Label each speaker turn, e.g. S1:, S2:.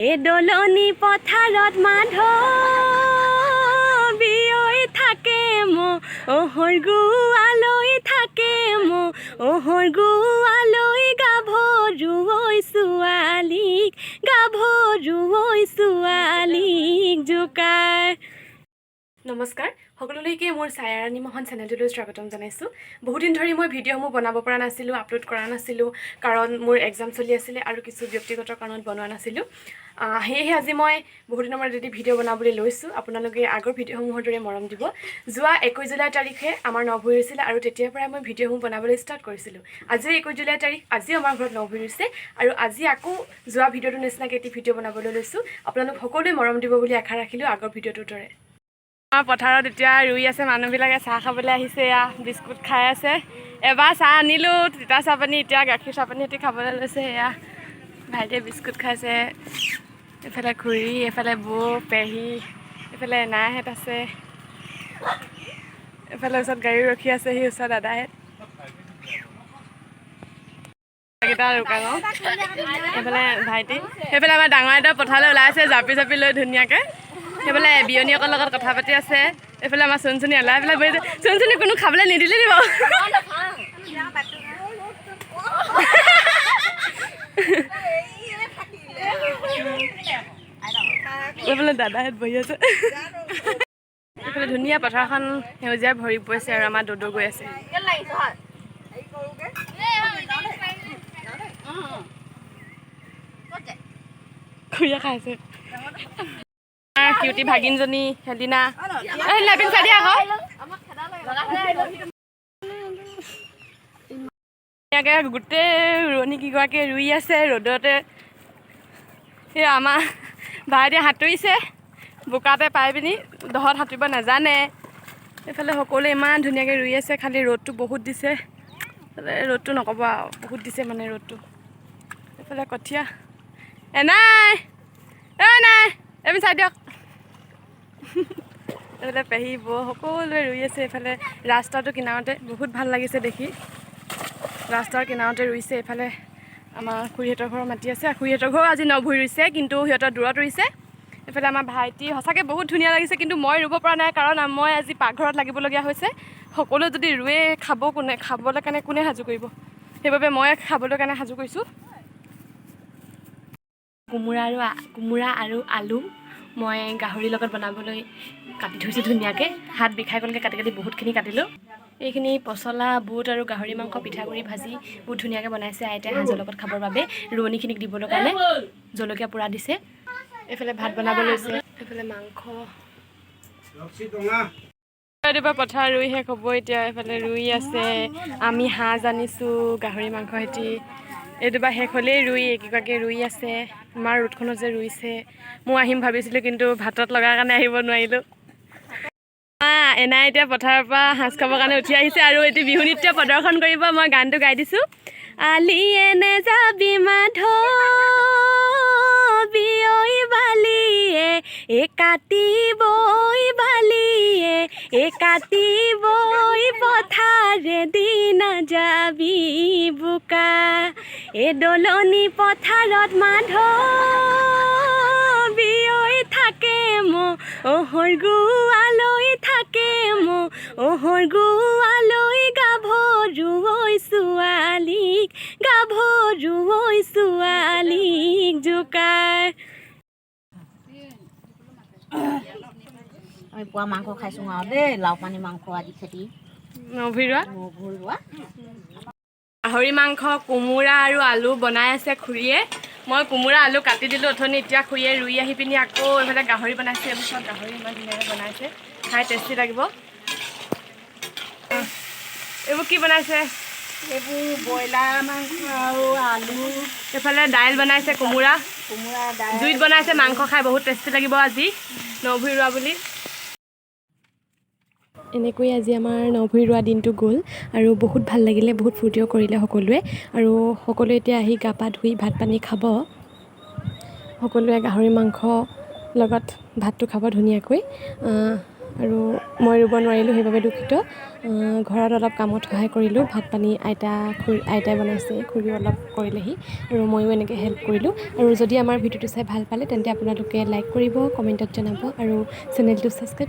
S1: দলনি পথাৰত মাধৱী ঐ থাকে ম'হৰ গোৱালৈ থাকে ম'হৰ গোৱালৈ গাভৰু ঐ ছোৱালীক জোকাৰ। নমস্কাৰ সকলোলৈকে মোৰ ছায়াৰাণী মোহন চেনেলটোলৈ স্বাগতম জনাইছোঁ। বহুদিন ধৰি মই ভিডিঅ'সমূহ বনাব পৰা নাছিলোঁ, আপলোড কৰা নাছিলোঁ, কাৰণ মোৰ এক্সাম চলি আছিলে আৰু কিছু ব্যক্তিগত কাৰণত বনোৱা নাছিলোঁ। সেয়েহে আজি মই বহুদিনৰ মূৰত যদি ভিডিঅ' বনাবলৈ লৈছোঁ, আপোনালোকে আগৰ ভিডিঅ'সমূহৰ দৰে মৰম দিব। যোৱা 21 জুলাই তাৰিখে আমাৰ ন ভৰি হৈছিলে আৰু তেতিয়াৰ পৰাই মই ভিডিঅ'সমূহ বনাবলৈ ষ্টাৰ্ট কৰিছিলোঁ। আজিও 21 জুলাই তাৰিখ, আজিও আমাৰ ঘৰত ন ভৰি হৈছে আৰু আজি আকৌ যোৱা ভিডিঅ'টোৰ নিচিনাকৈ এটি ভিডিঅ' বনাবলৈ লৈছোঁ। আপোনালোক সকলোৱে মৰম দিব বুলি আশা ৰাখিলোঁ আগৰ ভিডিঅ'টোৰ দৰে। আমাৰ পথাৰত এতিয়া ৰুই আছে, মানুহবিলাকে চাহ খাবলৈ আহিছে, এয়া বিস্কুট খাই আছে। এবাৰ চাহ আনিলোঁ, তিতা চাহপানী, এতিয়া গাখীৰ চাহপানী সৈতে খাবলৈ লৈছে। এয়া ভাইটিয়ে বিস্কুট খাইছে, এইফালে খুৰী, এইফালে বৌ, পেহী, এইফালে এনাইহঁত আছে, এইফালে ওচৰত গাড়ী ৰখি আছে, সি ওচৰত দাদাহঁত কেইটা ৰুকাঙৰ, এইফালে ভাইটি, সেইফালে আমাৰ ডাঙৰ এটা পথাৰলৈ ওলাই আছে জাপি জাপি লৈ ধুনীয়াকৈ। সেইফালে বিয়নীয়েকৰ লগত কথা পাতি আছে। এইফালে আমাৰ চুনচুনি ওলাই পেলাই বহি আছে। চুনচুনি কোনো খাবলৈ নিদিলে দিব। এইফালে দাদাহঁত বহি আছে। এইফালে ধুনীয়া পথাৰখন সেউজীয়া ভৰি পৰিছে আৰু আমাৰ দৌৰ গৈ আছে। খুৰীয়ে খাই আছে। কিউটি ভাগিনজনী হেলিনা, লেপিন চাই দিয়া আকৌ। ধুনীয়াকৈ গোটেই ৰোৱনী কেইগৰাকীয়ে ৰুই আছে ৰ'দতে। সেই আমাৰ ভাইটিয়ে সাঁতুৰিছে বোকাতে পাই পিনি, দহত সাঁতুৰিব নাজানে। এইফালে সকলোৱে ইমান ধুনীয়াকৈ ৰুই আছে, খালি ৰ'দটো বহুত দিছে। ৰ'দটো নক'ব আৰু, বহুত দিছে মানে ৰ'দটো। এইফালে কঠীয়া নাই নাই এবিন চাই দিয়ক। এইফালে পেহী বৌ সকলোৱে ৰুই আছে। এইফালে ৰাস্তাটো কিনাৰতে বহুত ভাল লাগিছে দেখি, ৰাস্তাৰ কিনাৰতে ৰুইছে। এইফালে আমাৰ খুৰীহঁতৰ ঘৰৰ মাটি আছে, খুৰীহঁতৰ ঘৰো আজি ন ভৰি ৰুইছে, কিন্তু সিহঁতৰ দূৰত ৰুইছে। এইফালে আমাৰ ভাইটি, সঁচাকৈ বহুত ধুনীয়া লাগিছে, কিন্তু মই ৰুব পৰা নাই, কাৰণ মই আজি পাকঘৰত লাগিবলগীয়া হৈছে। সকলোৱে যদি ৰুৱে খাব কোনে, খাবলৈ কাৰণে কোনে সাজু কৰিব, সেইবাবে মই খাবলৈ কাৰণে সাজু কৰিছোঁ। কোমোৰা আৰু আলু মই গাহৰিৰ লগত বনাবলৈ কাটি থৈছোঁ ধুনীয়াকৈ। হাত বিষাই গ'লকৈ কাটি কাটি বহুতখিনি কাটিলোঁ। এইখিনি পচলা, বুট আৰু গাহৰি মাংস পিঠাগুড়ি ভাজি বহুত ধুনীয়াকৈ বনাইছে আইতাই সাঁজৰ লগত খাবৰ বাবে, ৰোৱনীখিনিক দিবলৈ কাৰণে জলকীয়া পোৰা দিছে। এইফালে ভাত বনাব লৈছে, এইফালে মাংস। ৰাতিপুৱা পথাৰ ৰুই শেষ হ'ব এতিয়া। এইফালে ৰুই আছে, আমি সাঁজ আনিছোঁ গাহৰি মাংস সৈতে। এইটোবা শেষ হ'লেই ৰুই এইকেইগৰাকীয়ে ৰুই আছে। আমাৰ ৰ'দখনত যে ৰুইছে, মই আহিম ভাবিছিলোঁ, কিন্তু ভাতত লগাৰ কাৰণে আহিব নোৱাৰিলোঁ। এনাই এতিয়া পথাৰৰ পৰা সাঁজ খাবৰ কাৰণে উঠি আহিছে আৰু এটি বিহু নৃত্য প্ৰদৰ্শন কৰিব। মই গানটো গাই দিছোঁ। আলিয়ে নেযাবি মাধৱী ঐ বালিয়ে, কাটিবই বালিয়ে, কাটিবই পথাৰেদি নাযাবি বোকা। দলনি পথাৰত মাধৱী ঐ থাকে ম'হৰ গোৱালৈ থাকে ম'হৰ গোৱালৈ গাভৰু ঐ ছোৱালীক জোকাৰ।
S2: আমি পোৱা মাংস খাইছোঁ আৰু দেই, লাও পানী মাংস আদি খেতি
S1: নভিৰোৱা
S2: ঘৰুৱা
S1: গাহৰি মাংস, কোমোৰা আৰু আলু বনাই আছে খুৰীয়ে। মই কোমোৰা আলু কাটি দিলোঁ অথনি, এতিয়া খুৰীয়ে ৰুই আহি পিনি আকৌ এইফালে গাহৰি বনাইছে। এইবোৰ চব গাহৰি ইমান ধুনীয়াকৈ বনাইছে, খাই টেষ্টি লাগিব। এইবোৰ কি বনাইছে?
S2: এইবোৰ ব্ৰইলাৰ মাংস আৰু আলু।
S1: এইফালে দাইল বনাইছে, কোমোৰা
S2: দাইল
S1: জুইত বনাইছে। মাংস খাই বহুত টেষ্টি লাগিব আজি, নভুই ৰোৱা বুলি। এনেকৈ আজি আমাৰ নভুই ৰোৱা দিনটো গ'ল আৰু বহুত ভাল লাগিলে, বহুত ফূৰ্তিও কৰিলে সকলোৱে। আৰু সকলোৱে এতিয়া আহি গা পা ধুই ভাত পানী খাব। সকলোৱে গাহৰি মাংস লগত ভাতটো খাব ধুনীয়াকৈ। আৰু মই ৰুব নোৱাৰিলোঁ সেইবাবে দুখিত। ঘৰত অলপ কামত সহায় কৰিলোঁ, ভাত পানী আইতাই বনাইছে, খুৰীও অলপ কৰিলেহি আৰু ময়ো এনেকৈ হেল্প কৰিলোঁ। আৰু যদি আমাৰ ভিডিঅ'টো চাই ভাল পালে তেন্তে আপোনালোকে লাইক কৰিব, কমেণ্টত জনাব আৰু চেনেলটো ছাবস্ক্ৰাইব